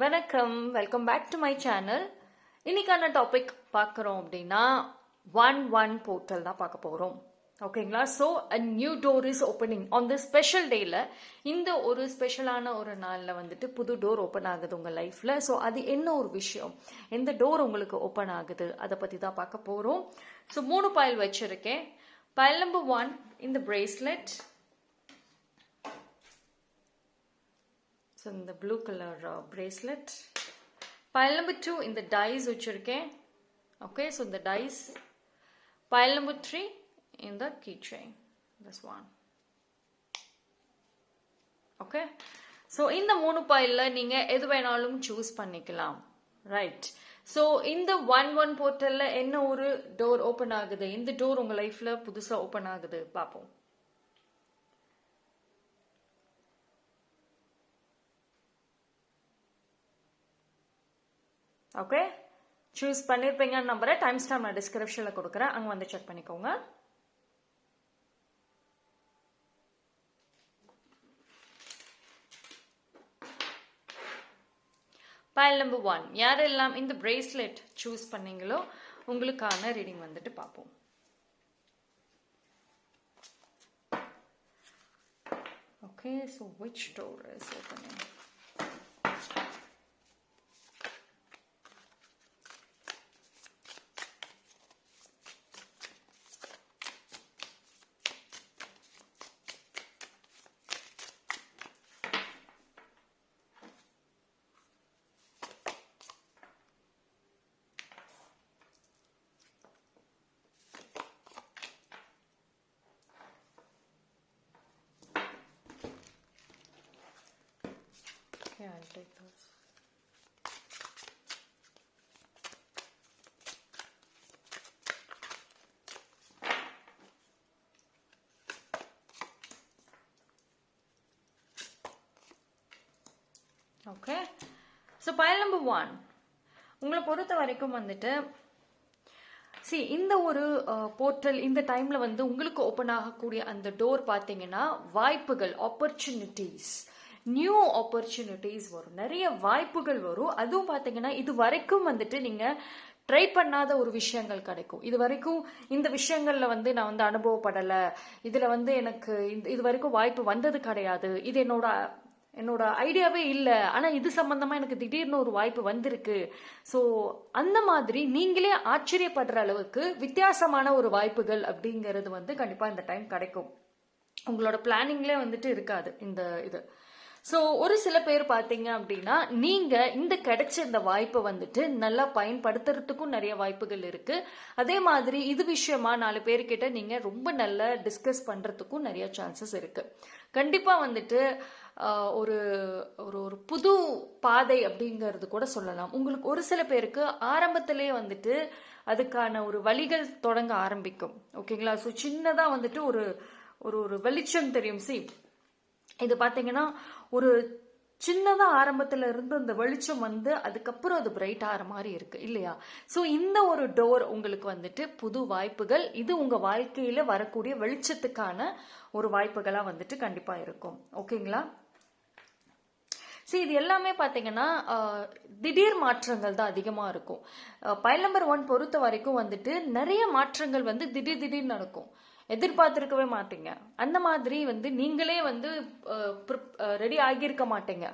வணக்கம், welcome back to my channel. இன்னைக்கான topic பார்க்குறோம் அப்படின்னா 1-1 போர்ட்டல் தான் பார்க்க போகிறோம். ஓகேங்களா? So a new door is opening on the special டேயில். இந்த ஒரு ஸ்பெஷலான ஒரு நாளில் வந்துட்டு புது டோர் ஓப்பன் ஆகுது உங்கள் லைஃப்பில். ஸோ அது என்ன ஒரு விஷயம், எந்த டோர் உங்களுக்கு ஓப்பன் ஆகுது, அதை பற்றி தான் பார்க்க போகிறோம். ஸோ 3 பைல் வச்சுருக்கேன். பைல் நம்பர் 1 இந்த bracelet. So in the blue color bracelet. Pile number 2 in the dice vechirken. Okay, so the dice. Pile number 3 in the keychain. This one. Okay, so in the mono pile la neenga edhu venalum choose panikalam, right? So in the 1-1 portal la enna oru door open agudhu, indha door unga life la pudusa open agudhu paapom. Okay, choose பண்ணியிருப்பீங்கன்னு நம்புறேன். Time stamp நான் டிஸ்கிரிப்ஷனில் கொடுக்குறேன், அங்கே வந்து check பண்ணிக்கோங்க. File number 1 யாரெல்லாம் இந்த பிரேஸ்லெட் சூஸ் பண்ணீங்களோ உங்களுக்கான ரீடிங் வந்துட்டு பார்ப்போம். Okay, so which door is opening? Yeah, I'll take those. Okay, so pile number 1 உங்களை பொறுத்த வரைக்கும் வந்துட்டு இந்த ஒரு போர்ட்டல் இந்த டைம்ல வந்து உங்களுக்கு ஓப்பன் ஆகக்கூடிய அந்த டோர் பார்த்தீங்கன்னா வாய்ப்புகள், ஆப்பர்ச்சுனிட்டிஸ், நியூ ஆப்பர்ச்சுனிட்டிஸ் வரும், நிறைய வாய்ப்புகள் வரும். அதுவும் பார்த்தீங்கன்னா இது வரைக்கும் வந்துட்டு நீங்க ட்ரை பண்ணாத ஒரு விஷயங்கள் கிடைக்கும். இது வரைக்கும் இந்த விஷயங்கள்ல வந்து நான் வந்து அனுபவப்படலை, இதுல வந்து எனக்கு இது வரைக்கும் வாய்ப்பு வந்தது கிடையாது, இது என்னோட ஐடியாவே இல்லை, ஆனால் இது சம்பந்தமா எனக்கு திடீர்னு ஒரு வாய்ப்பு வந்திருக்கு. ஸோ அந்த மாதிரி நீங்களே ஆச்சரியப்படுற அளவுக்கு வித்தியாசமான ஒரு வாய்ப்புகள் அப்படிங்கிறது வந்து கண்டிப்பாக இந்த டைம் கிடைக்கும். உங்களோட பிளானிங்லேயே வந்துட்டு இருக்காது இந்த இது. ஸோ ஒரு சில பேர் பார்த்தீங்க அப்படின்னா நீங்கள் இந்த கிடைச்ச இந்த வாய்ப்பை வந்துட்டு நல்லா பயன்படுத்துறதுக்கும் நிறைய வாய்ப்புகள் இருக்கு. அதே மாதிரி இது விஷயமா 4 பேர்கிட்ட நீங்கள் ரொம்ப நல்லா டிஸ்கஸ் பண்ணுறதுக்கும் நிறைய சான்சஸ் இருக்கு. கண்டிப்பாக வந்துட்டு ஒரு ஒரு ஒரு புது பாதை அப்படிங்கிறது கூட சொல்லலாம். உங்களுக்கு ஒரு சில பேருக்கு ஆரம்பத்திலேயே வந்துட்டு அதுக்கான ஒரு வழிகள் தொடங்க ஆரம்பிக்கும். ஓகேங்களா? ஸோ சின்னதாக வந்துட்டு ஒரு ஒரு வெளிச்சம் தெரியும். இது பார்த்தீங்கன்னா ஒரு சின்னதா ஆரம்பத்துல இருந்து அந்த வெளிச்சம் வந்து அதுக்கப்புறம் அது பிரைட் ஆகிற மாதிரி இருக்கு இல்லையா? ஸோ இந்த ஒரு டோர் உங்களுக்கு வந்துட்டு புது வாய்ப்புகள், இது உங்க வாழ்க்கையில வரக்கூடிய வெளிச்சத்துக்கான ஒரு வாய்ப்புகளா வந்துட்டு கண்டிப்பா இருக்கும். ஓகேங்களா? இது எல்லாமே பார்த்தீங்கன்னா திடீர் மாற்றங்கள் தான் அதிகமாக இருக்கும். பைல் நம்பர் 1 பொறுத்த வரைக்கும் வந்துட்டு நிறைய மாற்றங்கள் வந்து திடீர் நடக்கும், எதிர்பார்த்திருக்கவே மாட்டீங்க. அந்த மாதிரி வந்து நீங்களே வந்து ரெடி ஆகியிருக்க மாட்டீங்க.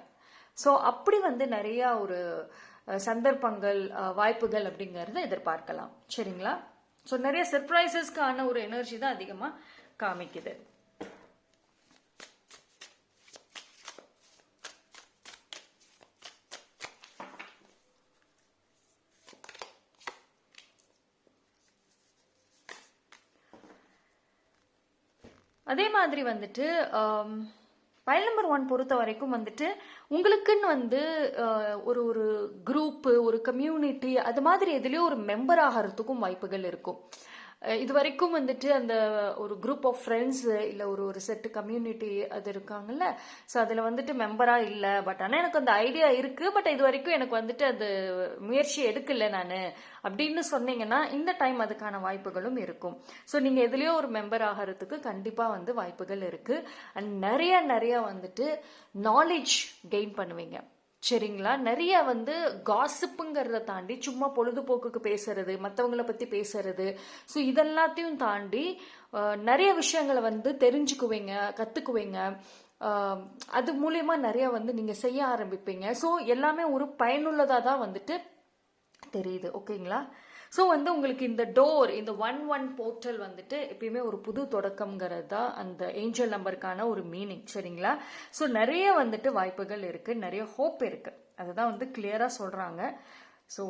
ஸோ அப்படி வந்து நிறைய ஒரு சந்தர்ப்பங்கள், வாய்ப்புகள் அப்படிங்கறத எதிர்பார்க்கலாம். சரிங்களா? ஸோ நிறைய சர்ப்ரைசஸ்க்கான ஒரு எனர்ஜி தான் அதிகமாக காமிக்குது. அதே மாதிரி வந்துட்டு பைல் நம்பர் 1 பொறுத்த வரைக்கும் வந்துட்டு உங்களுக்குன்னு வந்து ஒரு ஒரு குரூப்பு, ஒரு கம்யூனிட்டி, அது மாதிரி எதுலேயோ ஒரு மெம்பர் ஆகிறதுக்கும் வாய்ப்புகள் இருக்கும். இது வரைக்கும் வந்துட்டு அந்த ஒரு குரூப் ஆஃப் ஃப்ரெண்ட்ஸ் இல்லை ஒரு செட்டு கம்யூனிட்டி அது இருக்காங்கல்ல, ஸோ அதில் வந்துட்டு மெம்பராக இல்லை, பட் ஆனால் எனக்கு அந்த ஐடியா இருக்குது, பட் இது வரைக்கும் எனக்கு வந்துட்டு அது முயற்சி எடுக்கலை நான் அப்படின்னு சொன்னீங்கன்னா இந்த டைம் அதுக்கான வாய்ப்புகளும் இருக்கும். ஸோ நீங்கள் எதுலேயோ ஒரு மெம்பர் ஆகிறதுக்கு கண்டிப்பாக வந்து வாய்ப்புகள் இருக்குது. அண்ட் நிறைய வந்துட்டு நாலேஜ் கெயின் பண்ணுவீங்க. சரிங்களா? நிறைய வந்து காசிப்புங்கிறத தாண்டி சும்மா பொழுதுபோக்குக்கு பேசுறது, மற்றவங்கள பற்றி பேசுறது, ஸோ இதெல்லாத்தையும் தாண்டி நிறைய விஷயங்களை வந்து தெரிஞ்சுக்குவீங்க, கற்றுக்குவீங்க. அது மூலயமா நிறைய வந்து நீங்கள் செய்ய ஆரம்பிப்பீங்க. ஸோ எல்லாமே ஒரு பயனுள்ளதாக தான் வந்துட்டு தெரியுது. ஓகேங்களா? ஸோ வந்து உங்களுக்கு இந்த டோர், இந்த 1-1 போர்ட்டல் வந்துட்டு எப்பயுமே ஒரு புது தொடக்கம்ங்கிறது தான் அந்த ஏஞ்சல் நம்பருக்கான ஒரு மீனிங். சரிங்களா? ஸோ நிறைய வந்துட்டு வாய்ப்புகள் இருக்கு, நிறைய ஹோப் இருக்கு. அதுதான் வந்து கிளியரா சொல்றாங்க. ஸோ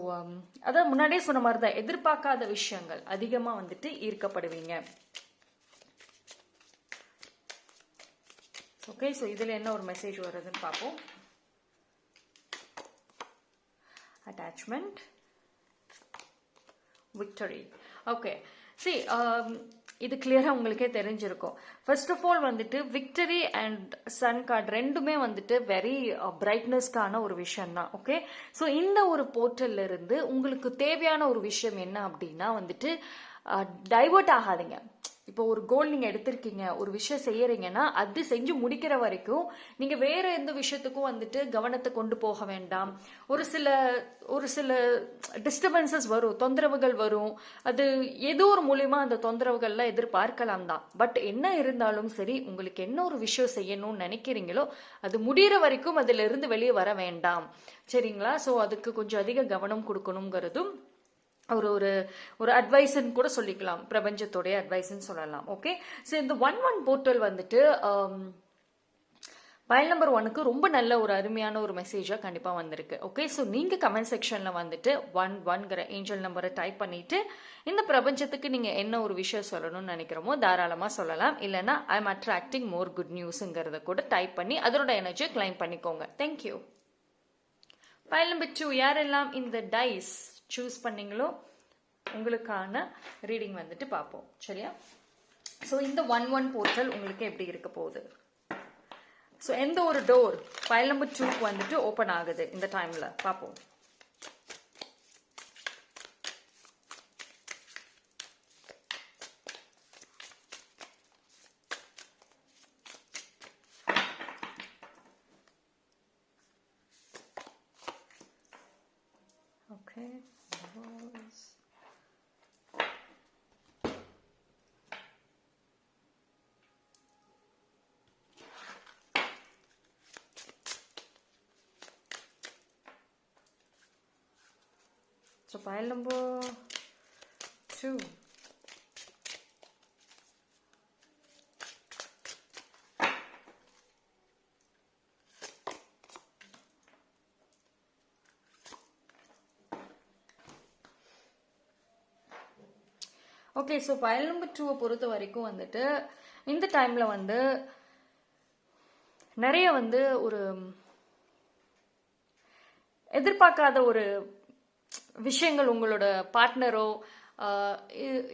அதான் முன்னாடியே சொன்ன மாதிரி தான், எதிர்பார்க்காத விஷயங்கள் அதிகமாக வந்துட்டு ஈர்க்கப்படுவீங்க. ஓகே, ஸோ இதில் என்ன ஒரு மெசேஜ் வருதுன்னு பார்ப்போம். Attachment, victory. ஓகே, சி இது கிளியராக உங்களுக்கே தெரிஞ்சிருக்கும். ஃபர்ஸ்ட் ஆஃப் ஆல் வந்துட்டு விக்டரி அண்ட் சன் கார்டு ரெண்டுமே வந்துட்டு வெரி பிரைட்னஸ்க்கான ஒரு விஷயம் தான். ஓகே, ஸோ இந்த ஒரு போர்ட்டல்ல இருந்து உங்களுக்கு தேவையான ஒரு விஷயம் என்ன அப்படின்னா வந்துட்டு டைவர்ட் ஆகாதீங்க. இப்போ ஒரு கோல் நீங்க எடுத்திருக்கீங்க, ஒரு விஷயம் செய்யறீங்கன்னா அது செஞ்சு முடிக்கிற வரைக்கும் நீங்க வேற எந்த விஷயத்துக்கும் வந்துட்டு கவனத்தை கொண்டு போக வேண்டாம். ஒரு சில டிஸ்டர்பன்சஸ் வரும், தொந்தரவுகள் வரும். அது ஏதோ ஒரு மூலியமா அந்த தொந்தரவுகள்லாம் எதிர்பார்க்கலாம் தான். பட் என்ன இருந்தாலும் சரி, உங்களுக்கு என்ன ஒரு விஷயம் செய்யணும்னு நினைக்கிறீங்களோ அது முடிகிற வரைக்கும் அதுல இருந்து வெளியே வர வேண்டாம். சரிங்களா? ஸோ அதுக்கு கொஞ்சம் அதிக கவனம் கொடுக்கணுங்கிறதும் ஒரு ஒரு ஒரு அட்வைஸ்ன்னு கூட சொல்லிக்கலாம், பிரபஞ்சத்தோடைய அட்வைஸ்ன்னு சொல்லலாம். ஓகே, ஸோ இந்த 1-1 போர்ட்டல் வந்துட்டு பயல் நம்பர் 1க்கு ரொம்ப நல்ல ஒரு அருமையான ஒரு மெசேஜாக கண்டிப்பாக வந்திருக்கு. ஓகே, ஸோ நீங்கள் கமெண்ட் செக்ஷனில் வந்துட்டு 1-1ங்கிற ஏஞ்சல் நம்பரை டைப் பண்ணிட்டு இந்த பிரபஞ்சத்துக்கு நீங்கள் என்ன ஒரு விஷயம் சொல்லணும்னு நினைக்கிறோமோ தாராளமாக சொல்லலாம். இல்லைன்னா I am attracting more good நியூஸுங்கிறத கூட டைப் பண்ணி அதோட எனர்ஜியை கிளைம் பண்ணிக்கோங்க. தேங்க்யூ. பயல் நம்பர் 2 யாரெல்லாம் இந்த டைஸ் சூஸ் பண்ணீங்களோ உங்களுக்கான ரீடிங் வந்துட்டு பார்ப்போம். சரியா? ஸோ இந்த 1-1 போர்ட்டல் உங்களுக்கு எப்படி இருக்க போகுது? ஸோ எந்த ஒரு டோர் பயல் நம்பர் 2க்கு வந்துட்டு ஓப்பன் ஆகுது இந்த டைம்ல பார்ப்போம். Okay, so pile number 2. Okay, so பயல் நம்பர் 2 பொறுத்த வரைக்கும் வந்துட்டு இந்த டைம்ல வந்து நிறைய வந்து ஒரு எதிர்பார்க்காத ஒரு விஷயங்கள் உங்களோட பார்ட்னரோ,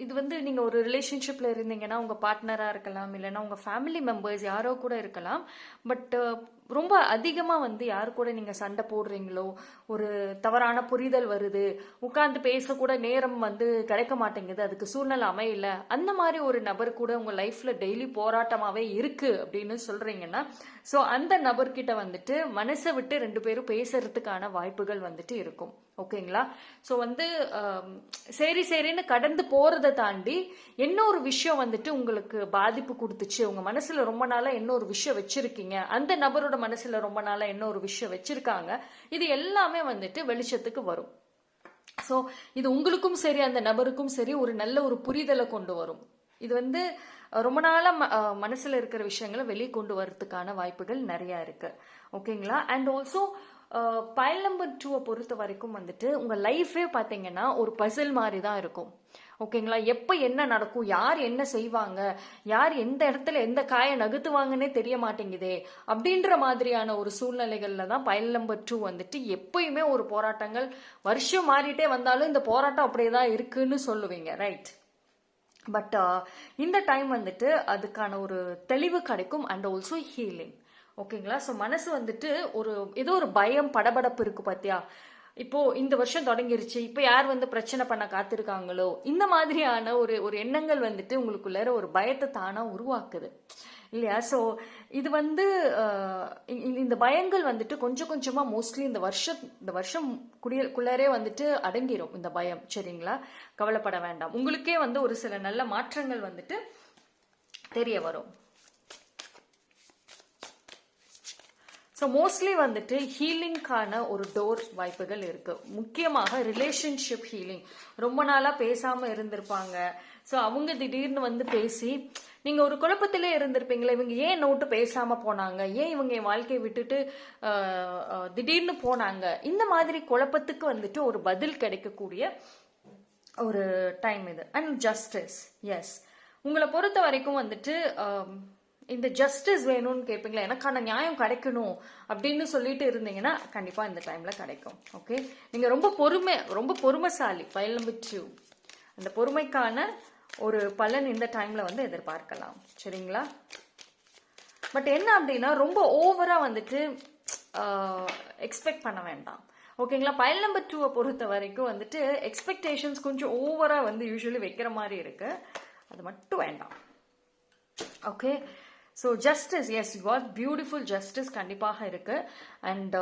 இது வந்து நீங்க ஒரு ரிலேஷன்ஷிப்ல இருந்தீங்கன்னா உங்க பார்ட்னரா இருக்கலாம், இல்லைன்னா உங்க ஃபேமிலி மெம்பர்ஸ் யாரோ கூட இருக்கலாம். பட் ரொம்ப அதிகமாக வந்து யாரு கூட நீங்கள் சண்டை போடுறீங்களோ, ஒரு தவறான புரிதல் வருது, உட்காந்து பேசக்கூட நேரம் வந்து கிடைக்க மாட்டேங்குது, அதுக்கு சூழ்நிலை அமையல, அந்த மாதிரி ஒரு நபர் கூட உங்கள் லைஃப்பில் டெய்லி போராட்டமாகவே இருக்குது அப்படின்னு சொல்கிறீங்கன்னா, ஸோ அந்த நபர்கிட்ட வந்துட்டு மனசை விட்டு 2 பேரும் பேசுறதுக்கான வாய்ப்புகள் வந்துட்டு இருக்கும். ஓகேங்களா? ஸோ வந்து சரி சரின்னு கடந்து போகிறத தாண்டி என்ன ஒரு விஷயம் வந்துட்டு உங்களுக்கு பாதிப்பு கொடுத்துச்சு, உங்கள் மனசில் ரொம்ப நாளாக என்ன ஒரு விஷயம் வச்சுருக்கீங்க, அந்த நபரோட மனசுல ரொம்ப நாளா என்ன ஒரு விஷயம் வச்சிருக்காங்க, இது எல்லாமே வந்துட்டு வெளிச்சத்துக்கு வரும். ஸோ இது உங்களுக்கும் சரி அந்த நபருக்கும் சரி ஒரு நல்ல ஒரு புரிதலை கொண்டு வரும். இது வந்து ரொம்ப நாளா மனசுல இருக்கிற விஷயங்களை வெளியே கொண்டு வரதுக்கான வாய்ப்புகள் நிறைய இருக்கு. ஓகேங்களா? அண்ட் ஆல்சோ பயல் நம்பர் 2 பொறுத்த வரைக்கும் வந்துட்டு உங்க லைஃபே பார்த்தீங்கன்னா ஒரு பசில் மாதிரி தான் இருக்கும். ஓகேங்களா? எப்போ என்ன நடக்கும், யார் என்ன செய்வாங்க, யார் எந்த இடத்துல எந்த காயை நகர்த்துவாங்கன்னே தெரிய மாட்டேங்குதே அப்படின்ற மாதிரியான ஒரு சூழ்நிலைகள்ல தான் பயல் நம்பர் 2 வந்துட்டு எப்பயுமே ஒரு போராட்டங்கள் வருஷம் மாறிட்டே வந்தாலும் இந்த போராட்டம் அப்படியே தான் இருக்குன்னு சொல்லுவீங்க, ரைட்? பட் இந்த டைம் வந்துட்டு அதுக்கான ஒரு தெளிவு கிடைக்கும் அண்ட் ஆல்சோ ஹீலிங். ஓகேங்களா? ஸோ மனசு வந்துட்டு ஏதோ ஒரு பயம் படபடப்பு இருக்கு பார்த்தியா, இப்போ இந்த வருஷம் தொடங்கிருச்சு, இப்போ யார் வந்து பிரச்சனை பண்ண காத்திருக்காங்களோ, இந்த மாதிரியான ஒரு எண்ணங்கள் வந்துட்டு உங்களுக்குள்ள ஒரு பயத்தை தானா உருவாக்குது. இல்லையா? ஸோ இது வந்து இந்த பயங்கள் வந்துட்டு கொஞ்சம் கொஞ்சமாக மோஸ்ட்லி இந்த வருஷம் குள்ளரே வந்துட்டு அடங்கிடும் இந்த பயம். சரிங்களா? கவலைப்பட வேண்டாம். உங்களுக்கே வந்து ஒரு சில நல்ல மாற்றங்கள் வந்துட்டு தெரிய வரும். ஸோ மோஸ்ட்லி வந்துட்டு ஹீலிங்கான ஒரு டோர் வாய்ப்புகள் இருக்கு. முக்கியமாக ரிலேஷன்ஷிப் ஹீலிங். ரொம்ப நாளாக பேசாமல் இருந்திருப்பாங்க. ஸோ அவங்க திடீர்னு வந்து பேசி, நீங்கள் ஒரு குழப்பத்திலே இருந்திருப்பீங்களே, இவங்க ஏன் நோட்டு பேசாமல் போனாங்க, ஏன் இவங்க என் வாழ்க்கையை விட்டுட்டு திடீர்னு போனாங்க, இந்த மாதிரி குழப்பத்துக்கு வந்துட்டு ஒரு பதில் கிடைக்கக்கூடிய ஒரு டைம் இது. அண்ட் ஜஸ்டிஸ், எஸ், உங்களை பொறுத்த வரைக்கும் வந்துட்டு இந்த ஜஸ்டிஸ் வேணும்னு கேட்பீங்களா, எனக்கான நியாயம் கிடைக்கணும் அப்படின்னு சொல்லிட்டு இருந்தீங்கன்னா கண்டிப்பாக இந்த டைமில் கிடைக்கும். ஓகே, நீங்கள் ரொம்ப பொறுமைசாலி. ஃபைல் நம்பர் 2, அந்த பொறுமைக்கான ஒரு பலன் இந்த டைமில் வந்து எதிர்பார்க்கலாம். சரிங்களா? பட் என்ன அப்படின்னா ரொம்ப ஓவராக வந்துட்டு எக்ஸ்பெக்ட் பண்ண வேண்டாம். ஓகேங்களா? ஃபைல் நம்பர் 2 பொறுத்த வரைக்கும் வந்துட்டு எக்ஸ்பெக்டேஷன்ஸ் கொஞ்சம் ஓவராக வந்து யூஸ்வலி வைக்கிற மாதிரி இருக்கு. அது மட்டும் வேண்டாம். Okay, so justice, yes, you are beautiful. Justice கண்டிப்பாக இருக்கு. அண்ட்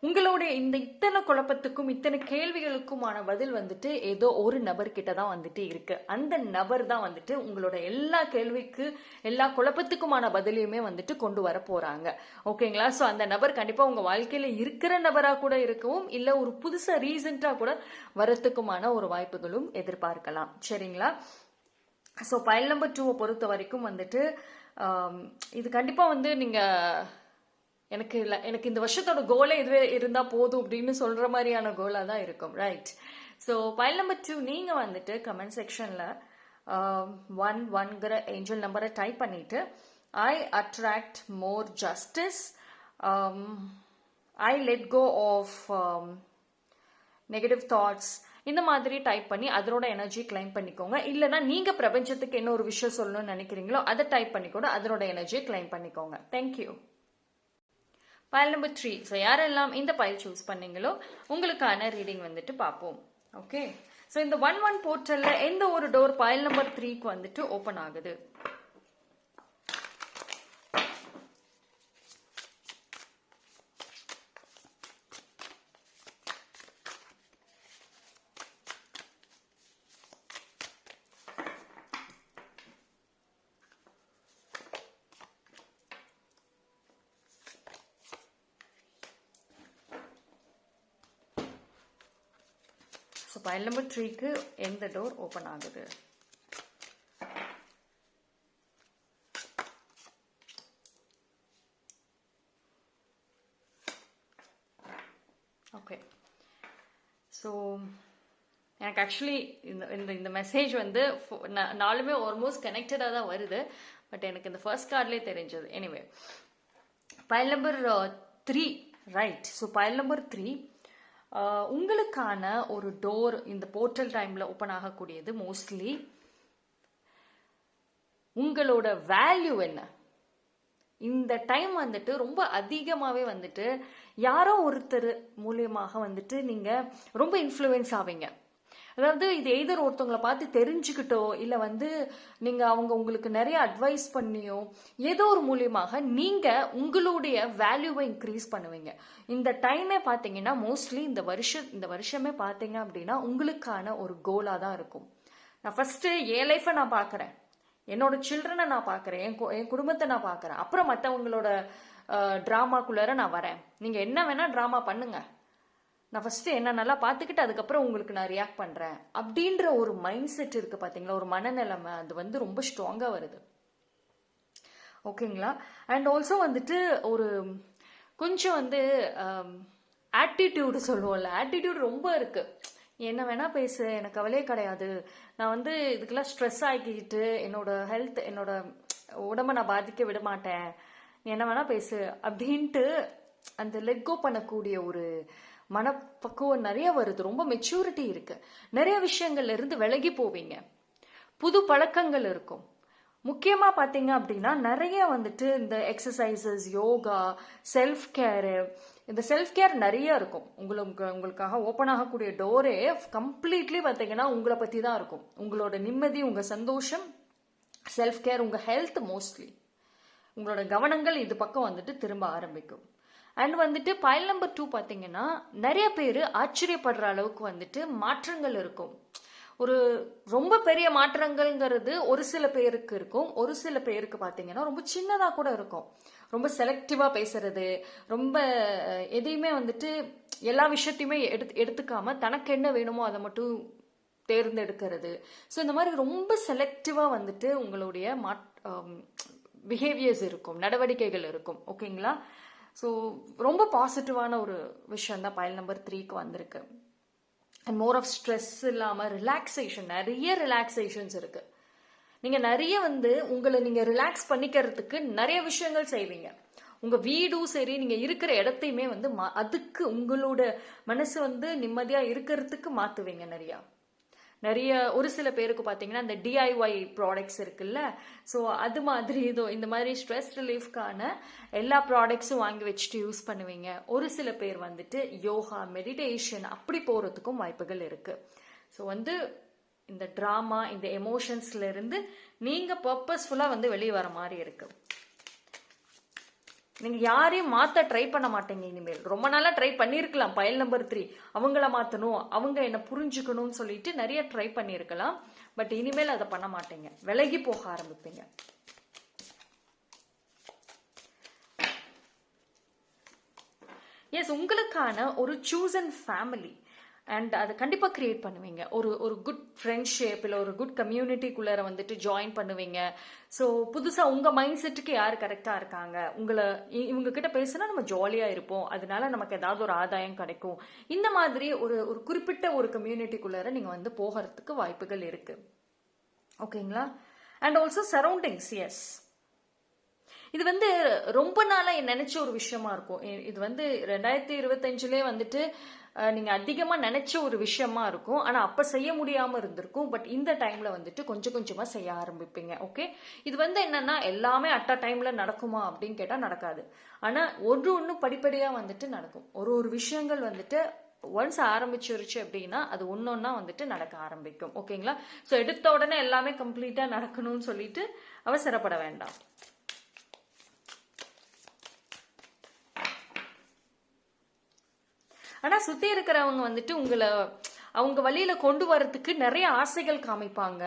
உங்களுடைய இந்த இத்தனை குழப்பத்துக்கும் இத்தனை கேள்விகளுக்குமான பதில் வந்துட்டு ஏதோ ஒரு நபர்கிட்ட தான் வந்துட்டு இருக்கு. அந்த நபர் தான் வந்துட்டு உங்களோட எல்லா கேள்விக்கு எல்லா குழப்பத்துக்குமான பதிலையுமே வந்துட்டு கொண்டு வர போறாங்க. ஓகேங்களா? ஸோ அந்த நபர் கண்டிப்பா உங்க வாழ்க்கையில இருக்கிற நபரா கூட இருக்கவும், இல்ல ஒரு புதுசா ரீசெண்டா கூட வரத்துக்குமான ஒரு வாய்ப்புகளும் எதிர்பார்க்கலாம். சரிங்களா? ஸோ ஃபைல் நம்பர் 2 பொறுத்த வரைக்கும் வந்துட்டு இது கண்டிப்பாக வந்து நீங்கள் எனக்கு இந்த வருஷத்தோட கோலே இதுவே இருந்தால் போதும் அப்படின்னு சொல்கிற மாதிரியான கோலாக தான் இருக்கும். ரைட்? ஸோ ஃபைல் நம்பர் 2 நீங்கள் வந்துட்டு கமெண்ட் செக்ஷனில் 1 ஏஞ்சல் நம்பரை டைப் பண்ணிவிட்டு I attract more justice, I let go of negative thoughts, இந்த மாதிரி டைப் பண்ணி அதனோட எனர்ஜி கிளைம் பண்ணிக்கோங்க. இல்லைனா நீங்க பிரபஞ்சத்துக்கு என்ன ஒரு விஷயம் சொல்லணும்னு நினைக்கிறீங்களோ அதை டைப் பண்ணி கூட அதனோட எனர்ஜியை கிளைம் பண்ணிக்கோங்க. தேங்க்யூ. File number 3. ஸோ யாரெல்லாம் இந்த ஃபைல் சூஸ் பண்ணீங்களோ உங்களுக்கான ரீடிங் வந்துட்டு பார்ப்போம். ஓகே, ஸோ இந்த 1-1 போர்ட்டல்ல எந்த ஒரு டோர் ஃபைல் நம்பர் 3க்கு வந்துட்டு ஓப்பன் ஆகுது? ஸோ ஃபைல் நம்பர் 3க்கு எந்த டோர் ஓப்பன் ஆகுது? ஓகே, ஸோ எனக்கு ஆக்சுவலி இந்த மெசேஜ் வந்து நாலுமே ஆல்மோஸ்ட் கனெக்டடாக தான் வருது. பட் எனக்கு இந்த ஃபர்ஸ்ட் கார்ட்லேயே தெரிஞ்சது. Anyway, file number 3, right? So file number 3 உங்களுக்கான ஒரு டோர் இந்த போர்ட்டல் டைம்ல ஓப்பன் ஆகக்கூடியது. மோஸ்ட்லி உங்களோட வேல்யூ என்ன இந்த டைம் வந்துட்டு ரொம்ப அதிகமாகவே வந்துட்டு யாரோ ஒருத்தர் மூலியமாக வந்துட்டு நீங்க ரொம்ப இன்ஃப்ளூயன்ஸ் ஆவீங்க. அதாவது இது எய்தர் ஒருத்தவங்களை பார்த்து தெரிஞ்சுக்கிட்டோ இல்லை வந்து நீங்கள் அவங்க உங்களுக்கு நிறைய அட்வைஸ் பண்ணியோ ஏதோ ஒரு மூலியமாக நீங்கள் உங்களுடைய வேல்யூவை இன்க்ரீஸ் பண்ணுவீங்க. இந்த டைமே பார்த்தீங்கன்னா மோஸ்ட்லி இந்த வருஷமே பார்த்தீங்க அப்படின்னா உங்களுக்கான ஒரு கோலாக தான் இருக்கும். நான் ஃபர்ஸ்ட் என் லைஃப்பை நான் பார்க்குறேன், என்னோட சில்ட்ரனை நான் பார்க்குறேன், என் குடும்பத்தை நான் பார்க்குறேன், அப்புறம் மற்றவங்களோட ட்ராமாக்குள்ளார நான் வரேன். நீங்கள் என்ன வேணால் ட்ராமா பண்ணுங்க, நான் ஃபஸ்ட்டு என்ன நல்லா பார்த்துக்கிட்டு அதுக்கப்புறம் உங்களுக்கு நான் ரியாக்ட் பண்ணுறேன் அப்படின்ற ஒரு மைண்ட் செட் இருக்குது பார்த்தீங்களா, ஒரு மனநிலைமை. அது வந்து ரொம்ப ஸ்ட்ராங்காக வருது. ஓகேங்களா? அண்ட் ஆல்சோ வந்துட்டு ஒரு கொஞ்சம் வந்து ஆட்டிடியூடு சொல்லுவோம்ல, ஆட்டிடியூட் ரொம்ப இருக்குது. என்ன வேணால் பேசு, எனக்கு கவலையே கிடையாது, நான் வந்து இதுக்கெல்லாம் ஸ்ட்ரெஸ் ஆகிக்கிட்டு என்னோட ஹெல்த் என்னோட உடம்பை நான் பாதிக்க விட மாட்டேன், என்ன வேணால் பேசு அப்படின்ட்டு அந்த லெட்கோ பண்ணக்கூடிய ஒரு மனப்பக்குவம் நிறைய வருது. ரொம்ப மெச்சூரிட்டி இருக்கு. நிறைய விஷயங்கள்ல இருந்து விலகி போவீங்க. புது பழக்கங்கள் இருக்கும். முக்கியமா பாத்தீங்க அப்படின்னா நிறைய வந்துட்டு இந்த எக்ஸசைசஸ், யோகா, செல்ஃப் கேரு, இந்த செல்ஃப் கேர் நிறைய இருக்கும். உங்களுக்காக ஓப்பன் ஆகக்கூடிய டோரே கம்ப்ளீட்லி பார்த்தீங்கன்னா உங்களை பற்றி தான் இருக்கும். உங்களோட நிம்மதி, உங்கள் சந்தோஷம், செல்ஃப் கேர், உங்கள் ஹெல்த் மோஸ்ட்லி உங்களோட கவனங்கள் இது பக்கம் வந்துட்டு திரும்ப ஆரம்பிக்கும். அண்ட் வந்துட்டு பைல் நம்பர் 2 பார்த்தீங்கன்னா நிறைய பேர் ஆச்சரியப்படுற அளவுக்கு வந்துட்டு மாற்றங்கள் இருக்கும். ஒரு ரொம்ப பெரிய மாற்றங்கள்ங்கிறது ஒரு சில பேருக்கு இருக்கும், ஒரு சில பேருக்கு பார்த்தீங்கன்னா ரொம்ப சின்னதாக கூட இருக்கும். ரொம்ப செலக்டிவாக பேசுறது, ரொம்ப எதையுமே வந்துட்டு எல்லா விஷயத்தையுமே எடுத்துக்காம தனக்கு என்ன வேணுமோ அதை மட்டும் தேர்ந்தெடுக்கிறது. ஸோ இந்த மாதிரி ரொம்ப செலக்டிவாக வந்துட்டு உங்களுடைய பிஹேவியர்ஸ் இருக்கும், நடவடிக்கைகள் இருக்கும். ஓகேங்களா? ஸோ ரொம்ப பாசிட்டிவான ஒரு விஷயம் தான் பைல் நம்பர் 3க்கு வந்திருக்கு. அண்ட் மோர் ஆஃப் ஸ்ட்ரெஸ் இல்லாமல் ரிலாக்ஸேஷன், நிறைய ரிலாக்ஸேஷன்ஸ் இருக்கு. நீங்கள் நிறைய உங்களை நீங்கள் ரிலாக்ஸ் பண்ணிக்கிறதுக்கு நிறைய விஷயங்கள் செய்வீங்க. உங்கள் வீடும் சரி, நீங்கள் இருக்கிற இடத்தையுமே அதுக்கு உங்களோட மனசு நிம்மதியாக இருக்கிறதுக்கு மாற்றுவீங்க. நிறைய ஒரு சில பேருக்கு பார்த்தீங்கன்னா இந்த டிஐஒய் ப்ராடக்ட்ஸ் இருக்குல்ல, ஸோ அது மாதிரி இந்த மாதிரி ஸ்ட்ரெஸ் ரிலீஃப்கான எல்லா ப்ராடக்ட்ஸும் வாங்கி வச்சுட்டு யூஸ் பண்ணுவீங்க. ஒரு சில பேர் யோகா, மெடிடேஷன் அப்படி போகிறதுக்கும் வாய்ப்புகள் இருக்கு. ஸோ இந்த ட்ராமா, இந்த எமோஷன்ஸ்ல இருந்து நீங்கள் பர்பஸ்ஃபுல்லாக வெளியே வர மாதிரி இருக்கு. நீங்கள் யாரையும் மாற்ற ட்ரை பண்ண மாட்டீங்க இனிமேல். ரொம்ப நாளாக ட்ரை பண்ணியிருக்கலாம் பைல் நம்பர் 3, அவங்கள மாற்றணும், அவங்க என்ன புரிஞ்சுக்கணும்னு சொல்லிட்டு நிறைய ட்ரை பண்ணியிருக்கலாம். பட் இனிமேல் அதை பண்ண மாட்டீங்க, விலகி போக ஆரம்பிப்பீங்க. எஸ், உங்களுக்கான ஒரு சூசன் ஃபேமிலி அண்ட் அதை கண்டிப்பாக கிரியேட் பண்ணுவீங்க. ஒரு குட் ஃப்ரெண்ட்ஷிப் இல்லை ஒரு குட் கம்யூனிட்டிக்குள்ளார ஜாயின் பண்ணுவீங்க. ஸோ புதுசாக உங்கள் மைண்ட் செட்டுக்கு யார் கரெக்டாக இருக்காங்க, இவங்க கிட்ட பேசினா நம்ம ஜாலியாக இருப்போம், அதனால நமக்கு ஏதாவது ஒரு ஆதாயம் கிடைக்கும், இந்த மாதிரி ஒரு குறிப்பிட்ட ஒரு கம்யூனிட்டிக்குள்ளார நீங்கள் போகிறதுக்கு வாய்ப்புகள் இருக்கு. ஓகேங்களா? And also surroundings. எஸ், இது ரொம்ப நாளாக நினைச்ச ஒரு விஷயமா இருக்கும். இது 2025லே நீங்க அதிகமா நினைச்ச ஒரு விஷயமா இருக்கும். ஆனா அப்ப செய்ய முடியாம இருந்திருக்கும். பட் இந்த டைம்ல கொஞ்சம் கொஞ்சமா செய்ய ஆரம்பிப்பீங்க. ஓகே, இது என்னன்னா எல்லாமே அட் அ டைம்ல நடக்குமா அப்படின்னு கேட்டா நடக்காது. ஆனா ஒன்று படிப்படியா நடக்கும். ஒரு விஷயங்கள் ஒன்ஸ் ஆரம்பிச்சிருச்சு அப்படின்னா அது ஒன்னொன்னா நடக்க ஆரம்பிக்கும். ஓகேங்களா? ஸோ எடுத்த உடனே எல்லாமே கம்ப்ளீட்டா நடக்கணும்னு சொல்லிட்டு அவசரப்பட வேண்டாம். ஆனா சுத்தி இருக்கிறவங்க உங்களை அவங்க வழியில கொண்டு வரதுக்கு நிறைய ஆசைகள் காமிப்பாங்க.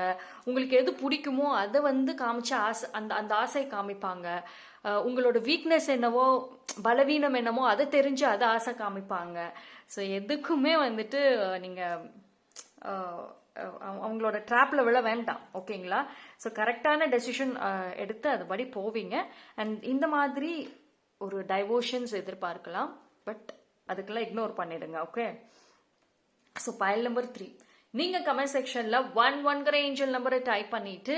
உங்களுக்கு எது பிடிக்குமோ அதை காமிச்சு ஆசை, அந்த ஆசை காமிப்பாங்க. உங்களோட வீக்னஸ் என்னவோ, பலவீனம் என்னமோ அதை தெரிஞ்சு அதை ஆசை காமிப்பாங்க. ஸோ எதுக்குமே நீங்க அவங்களோட ட்ராப்ல விழ வேண்டாம். ஓகேங்களா? ஸோ கரெக்டான டெசிஷன் எடுத்து அதுபடி போவீங்க. அண்ட் இந்த மாதிரி ஒரு டைவோஷன்ஸ் எதிர்பார்க்கலாம். பட் அதுக்கெல்லாம் இக்னோர் பண்ணிடுங்க. ஓகே? ஸோ பைல் நம்பர் 3, நீங்க கமெண்ட் செக்ஷன்ல 11ங்கிற ஏஞ்சல் நம்பரை டைப் பண்ணிட்டு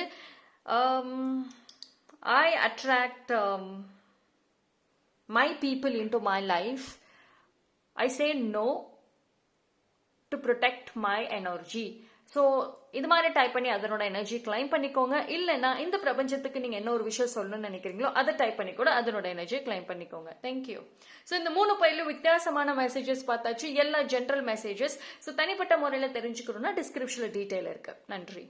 I attract my people into my life, I say no to protect my energy. So இது மாதிரி டைப் பண்ணி அதனோட எனர்ஜி கிளைம் பண்ணிக்கோங்க. இல்லைன்னா இந்த பிரபஞ்சத்துக்கு நீங்க என்ன ஒரு விஷயம் சொல்லணும்னு நினைக்கிறீங்களோ அதை டைப் பண்ணி கூட அதனோட எனர்ஜியை கிளைம் பண்ணிக்கோங்க. தேங்க்யூ. ஸோ இந்த 3 பையிலும் வித்தியாசமான மெசேஜஸ் பார்த்தாச்சு, எல்லா ஜென்ரல் மெசேஜஸ். ஸோ தனிப்பட்ட முறையில் தெரிஞ்சுக்கணும்னா டிஸ்கிரிப்ஷன்ல டீட்டெயில் இருக்கு. நன்றி.